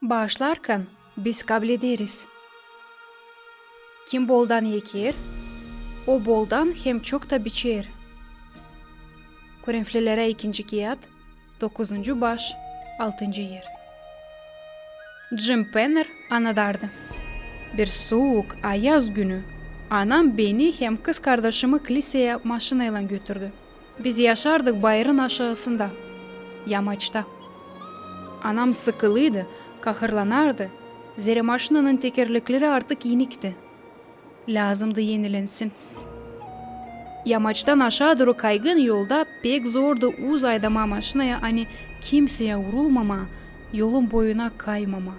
Bağışlarken biz kabul ederiz. Kim boldan yeker, o boldan hem çok da biçer. Korinflilere 2. kıyat, 9. baş, 6. yer. Jim Penner anadardı. Bir soğuk, ayaz günü anam beni hem kız kardeşimi kiliseye maşinayla götürdü. Biz yaşardık bayırın aşağısında, yamaçta. Anam sıkılıydı, kahırlanardı. Zira maşinanın tekerlekleri artık yenikti. Lazımdı yenilensin. Yamaçtan aşağı doğru kaygın yolda pek zordu uzaydama maşinaya hani kimseye vurulmama, yolun boyuna kaymama.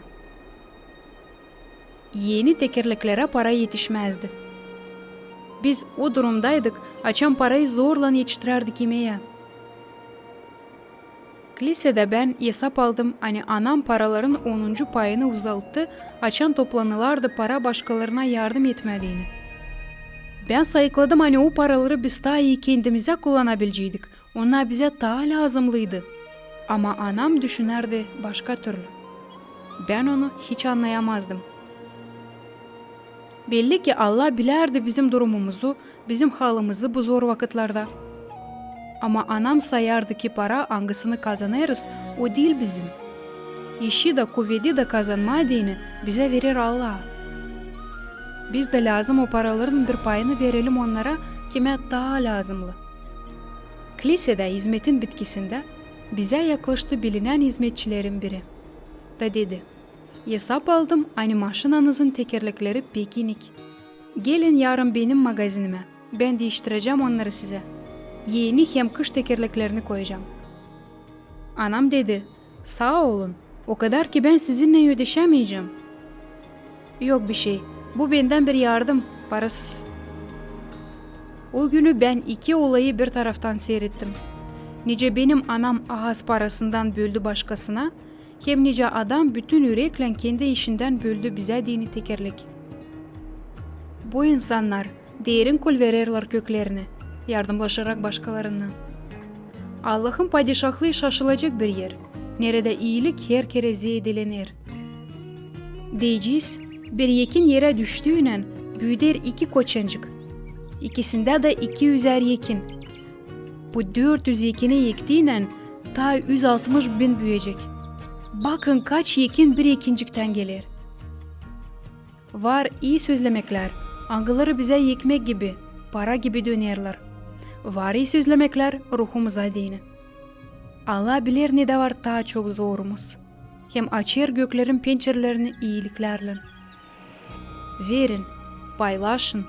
Yeni tekerleklere para yetişmezdi. Biz o durumdaydık, açan parayı zorla yetiştirerdik yemeğe. Kilisede ben hesap aldım, hani anam paraların 10. payını uzalttı, açan toplanılardı para başkalarına yardım etmediğini. Ben sayıkladım hani o paraları biz daha iyi kendimize kullanabilecektik. Onlar bize daha lazımlıydı. Ama anam düşünerdi başka türlü. Ben onu hiç anlayamazdım. Belli ki Allah bilerdi bizim durumumuzu, bizim halimizi bu zor vakitlerde. Ama anam sayardı ki para hangisini kazanırız, o değil bizim. İşi de kuvveti de kazanmadığını bize verir Allah. Biz de lazım o paraların bir payını verelim onlara kime daha lazımlı. Kilisede hizmetin bitkisinde bize yaklaştı bilinen hizmetçilerin biri. Da dedi, hesap aldım hani maşinanızın tekerlekleri pek inik. Gelin yarın benim magazinime, ben değiştireceğim onları size. Yeni hem kış tekerleklerini koyacağım. Anam dedi, sağ olun, o kadar ki ben sizinle ödeşemeyeceğim. Yok bir şey, bu benden bir yardım, parasız. O günü ben iki olayı bir taraftan seyrettim. Nice benim anam ağız parasından böldü başkasına, hem nice adam bütün yürekle kendi işinden böldü bize dini tekerlek. Bu insanlar derin kul verirler köklerini, yardımlaşarak başkalarına. Allah'ın padişahlığı şaşılacak bir yer. Nerede iyilik her kere zeydelenir. Diyeceğiz, bir yekin yere düştüğüyle büyüder iki koçancık. İkisinde de 200'er yekin. Bu 400 yekini yektiğiyle ta 160.000 büyüyecek. Bakın kaç yekin bir yekincikten gelir. Var iyi sözlemekler, angıları bize yekmek gibi, para gibi dönerler. Var iyi sözlemekler ruhumuza değini. Allah bilir ne de var daha çok zorumuz. Hem açar göklerin pencerelerini iyiliklerle. Verin, paylaşın,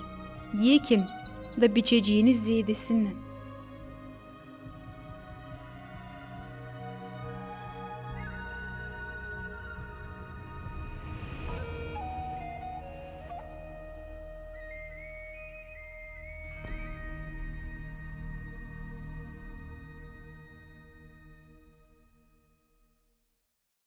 yekin da biçeceğiniz zedesinle.